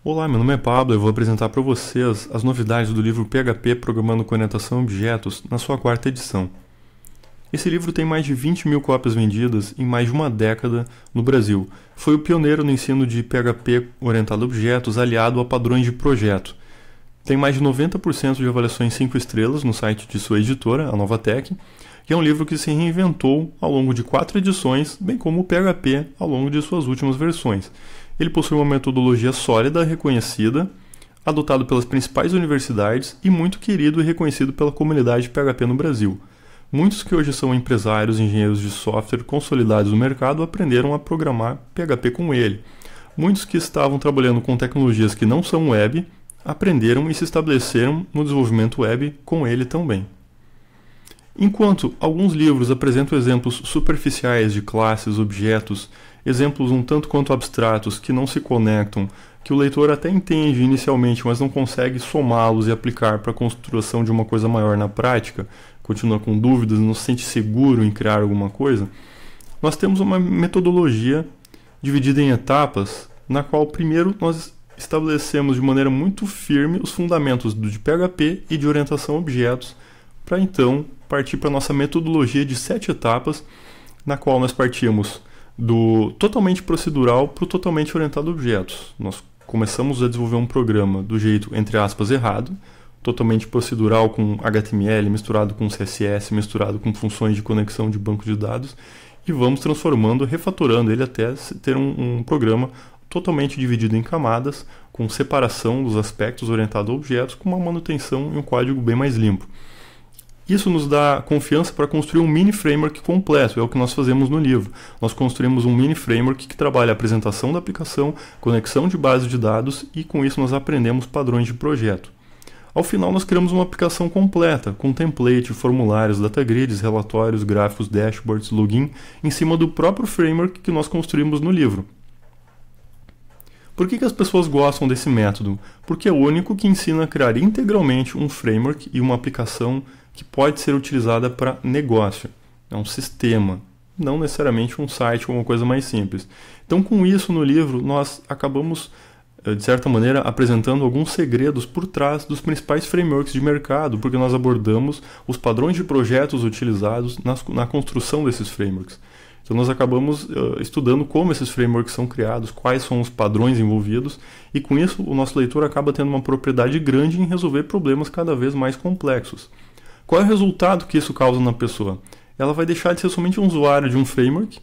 Olá, meu nome é Pablo e eu vou apresentar para vocês as novidades do livro PHP Programando com Orientação a Objetos na sua quarta edição. Esse livro tem mais de 20 mil cópias vendidas em mais de uma década no Brasil. Foi o pioneiro no ensino de PHP orientado a objetos aliado a padrões de projeto. Tem mais de 90% de avaliações 5 estrelas no site de sua editora, a Novatec, e é um livro que se reinventou ao longo de 4 edições, bem como o PHP ao longo de suas últimas versões. Ele possui uma metodologia sólida, reconhecida, adotado pelas principais universidades e muito querido e reconhecido pela comunidade PHP no Brasil. Muitos que hoje são empresários e engenheiros de software consolidados no mercado aprenderam a programar PHP com ele. Muitos que estavam trabalhando com tecnologias que não são web aprenderam e se estabeleceram no desenvolvimento web com ele também. Enquanto alguns livros apresentam exemplos superficiais de classes, objetos, exemplos um tanto quanto abstratos que não se conectam, que o leitor até entende inicialmente, mas não consegue somá-los e aplicar para a construção de uma coisa maior na prática, continua com dúvidas, não se sente seguro em criar alguma coisa, nós temos uma metodologia dividida em etapas, na qual primeiro nós estabelecemos de maneira muito firme os fundamentos de PHP e de orientação a objetos, para então partir para a nossa metodologia de 7 etapas, na qual nós partimos do totalmente procedural para o totalmente orientado a objetos. Nós começamos a desenvolver um programa do jeito, entre aspas, errado, totalmente procedural com HTML, misturado com CSS, misturado com funções de conexão de banco de dados, e vamos transformando, refatorando ele até ter um programa totalmente dividido em camadas, com separação dos aspectos orientados a objetos, com uma manutenção e um código bem mais limpo. Isso nos dá confiança para construir um mini framework completo, é o que nós fazemos no livro. Nós construímos um mini framework que trabalha a apresentação da aplicação, conexão de base de dados e com isso nós aprendemos padrões de projeto. Ao final nós criamos uma aplicação completa, com template, formulários, data grids, relatórios, gráficos, dashboards, login, em cima do próprio framework que nós construímos no livro. Por que as pessoas gostam desse método? Porque é o único que ensina a criar integralmente um framework e uma aplicação que pode ser utilizada para negócio. É um sistema, não necessariamente um site ou uma coisa mais simples. Então, com isso no livro, nós acabamos, de certa maneira, apresentando alguns segredos por trás dos principais frameworks de mercado, porque nós abordamos os padrões de projetos utilizados na construção desses frameworks. Então nós acabamos estudando como esses frameworks são criados, quais são os padrões envolvidos, e com isso o nosso leitor acaba tendo uma propriedade grande em resolver problemas cada vez mais complexos. Qual é o resultado que isso causa na pessoa? Ela vai deixar de ser somente um usuário de um framework,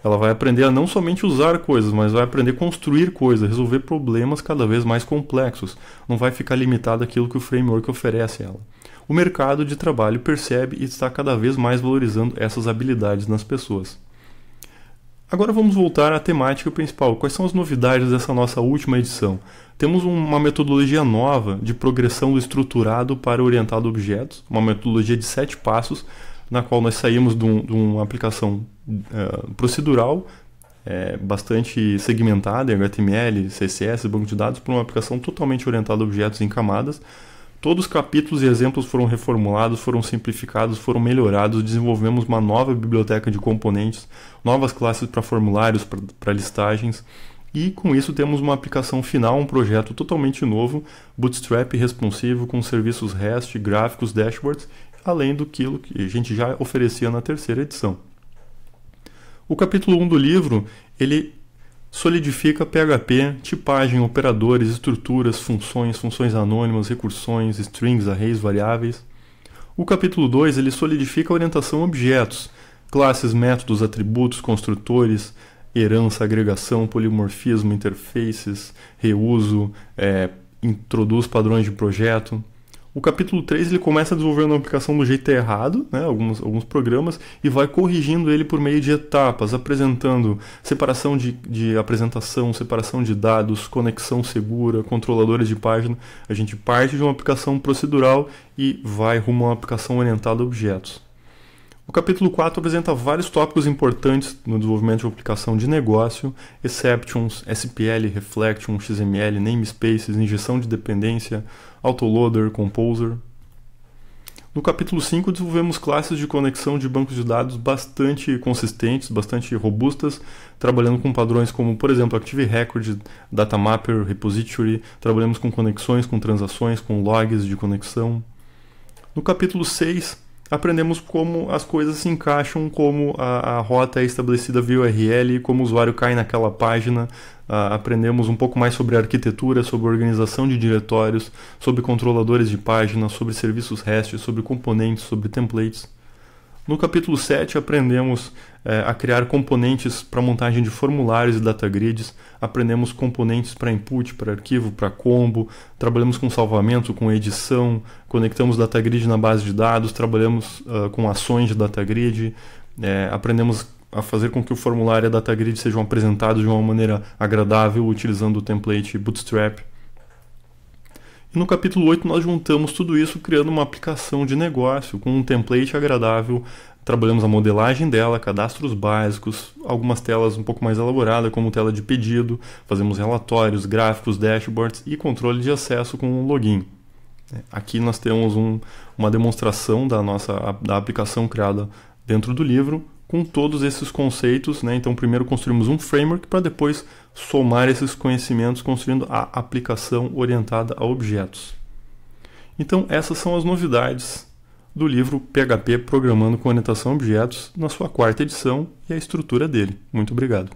ela vai aprender a não somente usar coisas, mas vai aprender a construir coisas, resolver problemas cada vez mais complexos. Não vai ficar limitado àquilo que o framework oferece a ela. O mercado de trabalho percebe e está cada vez mais valorizando essas habilidades nas pessoas. Agora vamos voltar à temática principal. Quais são as novidades dessa nossa última edição? Temos uma metodologia nova de progressão do estruturado para orientado a objetos, uma metodologia de 7 passos, na qual nós saímos de uma aplicação procedural, bastante segmentada em HTML, CSS, banco de dados, para uma aplicação totalmente orientada a objetos em camadas. Todos os capítulos e exemplos foram reformulados, foram simplificados, foram melhorados, desenvolvemos uma nova biblioteca de componentes, novas classes para formulários, para listagens, e com isso temos uma aplicação final, um projeto totalmente novo, bootstrap responsivo, com serviços REST, gráficos, dashboards, além do que a gente já oferecia na terceira edição. O capítulo 1 do livro, ele solidifica PHP, tipagem, operadores, estruturas, funções anônimas, recursões, strings, arrays, variáveis. O capítulo 2 ele solidifica a orientação a objetos, classes, métodos, atributos, construtores, herança, agregação, polimorfismo, interfaces, reuso, introduz padrões de projeto. O capítulo 3 ele começa desenvolvendo a aplicação do jeito errado, alguns programas, e vai corrigindo ele por meio de etapas, apresentando separação de apresentação, separação de dados, conexão segura, controladores de página. A gente parte de uma aplicação procedural e vai rumo a uma aplicação orientada a objetos. O capítulo 4 apresenta vários tópicos importantes no desenvolvimento de uma aplicação de negócio, exceptions, SPL, reflection, XML, namespaces, injeção de dependência, autoloader, composer. No capítulo 5, desenvolvemos classes de conexão de bancos de dados bastante consistentes, bastante robustas, trabalhando com padrões como, por exemplo, Active Record, Data Mapper, Repository, trabalhamos com conexões, com transações, com logs de conexão. No capítulo 6, aprendemos como as coisas se encaixam, como a rota é estabelecida via URL, como o usuário cai naquela página. Aprendemos um pouco mais sobre arquitetura, sobre organização de diretórios, sobre controladores de página, sobre serviços REST, sobre componentes, sobre templates. No capítulo 7, aprendemos a criar componentes para montagem de formulários e data grids, aprendemos componentes para input, para arquivo, para combo, trabalhamos com salvamento, com edição, conectamos data grid na base de dados, trabalhamos com ações de data grid, aprendemos a fazer com que o formulário e a data grid sejam apresentados de uma maneira agradável, utilizando o template Bootstrap. E no capítulo 8 nós juntamos tudo isso criando uma aplicação de negócio com um template agradável. Trabalhamos a modelagem dela, cadastros básicos, algumas telas um pouco mais elaboradas, como tela de pedido, fazemos relatórios, gráficos, dashboards e controle de acesso com o login. Aqui nós temos uma demonstração da aplicação criada dentro do livro, com todos esses conceitos, né? Então primeiro construímos um framework para depois somar esses conhecimentos construindo a aplicação orientada a objetos. Então essas são as novidades do livro PHP Programando com Orientação a Objetos na sua 4ª edição e a estrutura dele. Muito obrigado.